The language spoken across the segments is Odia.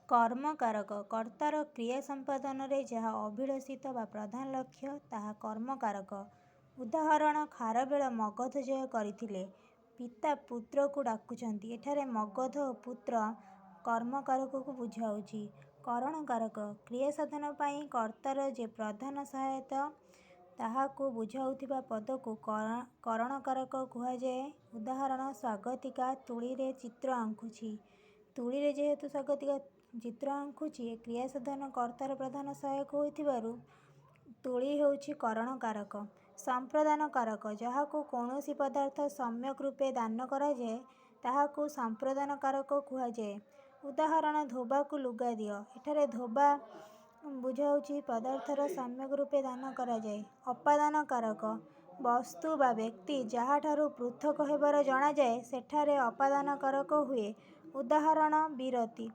କର୍ମକାରକ କର୍ତ୍ତାର କ୍ରିୟା ସମ୍ପାଦନରେ ଯାହା ଅଭିଳଷିତ ବା ପ୍ରଧାନ ଲକ୍ଷ୍ୟ ତାହା କର୍ମକାରକ। ଉଦାହରଣ ଖାରବେଳ ମଗଧ ଜୟ କରିଥିଲେ। ପିତା ପୁତ୍ରକୁ ଡାକୁଛନ୍ତି। ଏଠାରେ ମଗଧ ଓ ପୁତ୍ର କର୍ମକାରକକୁ ବୁଝାଉଛି। କରଣକାରକ କ୍ରିୟା ସାଧନ ପାଇଁ କର୍ତ୍ତାର ଯେ ପ୍ରଧାନ ସହାୟତା ତାହାକୁ ବୁଝାଉଥିବା ପଦକୁ କରଣକାରକ କୁହାଯାଏ। ଉଦାହରଣ ସ୍ୱାଗତିକା ତୂଳୀରେ ଚିତ୍ର ଆଙ୍କୁଛି। ତୂଳୀରେ ଯେହେତୁ ସ୍ୱାଗତିକା ଚିତ୍ର ଆଙ୍କୁଛି କ୍ରିୟା ସାଧନ କର୍ତ୍ତାର ପ୍ରଧାନ ସହାୟକ ହୋଇଥିବାରୁ ତୂଳୀ ହେଉଛି କରଣକାରକ। ସମ୍ପ୍ରଦାନ କାରକ ଯାହାକୁ କୌଣସି ପଦାର୍ଥ ସମ୍ୟକ୍ ରୂପେ ଦାନ କରାଯାଏ ତାହାକୁ ସମ୍ପ୍ରଦାନ କାରକ କୁହାଯାଏ। ଉଦାହରଣ ଧୋବାକୁ ଲୁଗା ଦିଅ। ଏଠାରେ ଧୋବା ବୁଝାଉଛି ପଦାର୍ଥର ସମ୍ୟକ୍ ରୂପେ ଦାନ କରାଯାଏ। ଅପାଦାନ କାରକ ବସ୍ତୁ ବା ବ୍ୟକ୍ତି ଯାହାଠାରୁ ପୃଥକ୍ ହେବାର ଜଣାଯାଏ ସେଠାରେ ଅପାଦାନ କାରକ ହୁଏ। ଉଦାହରଣ ବିରତି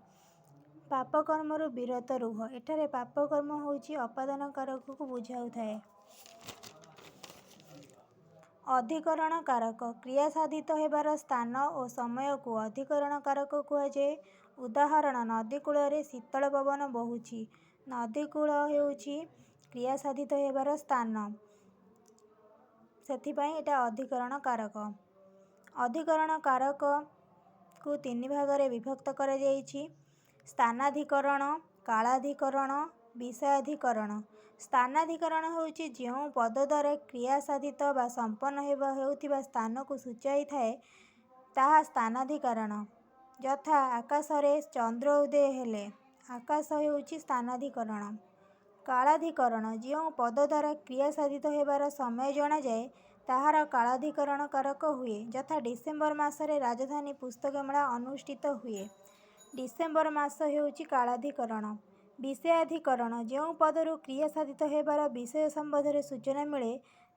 ପାପକର୍ମରୁ ବିରତ ରୁହ। ଏଠାରେ ପାପକର୍ମ ହେଉଛି ଅପାଦାନ କାରକକୁ ବୁଝାଉଥାଏ। ଅଧିକରଣ କାରକ କ୍ରିୟା ସାଧିତ ହେବାର ସ୍ଥାନ ଓ ସମୟକୁ ଅଧିକରଣ କାରକ କୁହାଯାଏ। ଉଦାହରଣ ନଦୀ କୂଳରେ ଶୀତଳ ପବନ ବହୁଛି। ନଦୀ କୂଳ ହେଉଛି କ୍ରିୟା ସାଧିତ ହେବାର ସ୍ଥାନ, ସେଥିପାଇଁ ଏଟା ଅଧିକରଣ କାରକ। ଅଧିକରଣ କାରକକୁ ତିନି ଭାଗରେ ବିଭକ୍ତ କରାଯାଇଛି। ସ୍ଥାନାଧିକରଣ, କାଳାଧିକରଣ, ବିଷୟାଧିକରଣ। ସ୍ଥାନାଧିକରଣ ହେଉଛି ଯେଉଁ ପଦ ଦ୍ୱାରା କ୍ରିୟା ସାଧିତ ବା ସମ୍ପନ୍ନ ହେଉଥିବା ସ୍ଥାନକୁ ସୂଚାଇଥାଏ ତାହା ସ୍ଥାନାଧିକରଣ। ଯଥା ଆକାଶରେ ଚନ୍ଦ୍ର ଉଦୟ ହେଲେ ଆକାଶ ହେଉଛି ସ୍ଥାନାଧିକରଣ। କାଳାଧିକରଣ ଯେଉଁ ପଦ ଦ୍ୱାରା କ୍ରିୟା ସାଧିତ ହେବାର ସମୟ ଜଣାଯାଏ ତାହାର କାଳାଧିକରଣ କାରକ ହୁଏ। ଯଥା ଡିସେମ୍ବର ମାସରେ ରାଜଧାନୀ ପୁସ୍ତକ ମେଳା ଅନୁଷ୍ଠିତ ହୁଏ। ଡିସେମ୍ବର ମାସ ହେଉଛି କାଳାଧିକରଣ। ବିଷୟାଧିକରଣ ଯେଉଁ ପଦରୁ କ୍ରିୟା ସାଧିତ ହେବାର ବିଷୟ ସମ୍ବନ୍ଧରେ ସୂଚନା ମିଳେ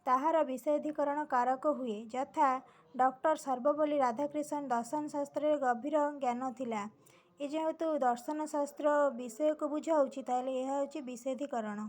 ତାହାର ବିଷୟାଧିକରଣ କାରକ ହୁଏ। ଯଥା ଡକ୍ଟର ସର୍ବପଲ୍ଲୀ ରାଧାକ୍ରିଷ୍ଣନ ଦର୍ଶନ ଶାସ୍ତ୍ରରେ ଗଭୀର ଜ୍ଞାନ ଥିଲା। ଏ ଯେହେତୁ ଦର୍ଶନ ଶାସ୍ତ୍ର ବିଷୟକୁ ବୁଝାଉଛି ତାହେଲେ ଏହା ହେଉଛି ବିଷୟାଧିକରଣ।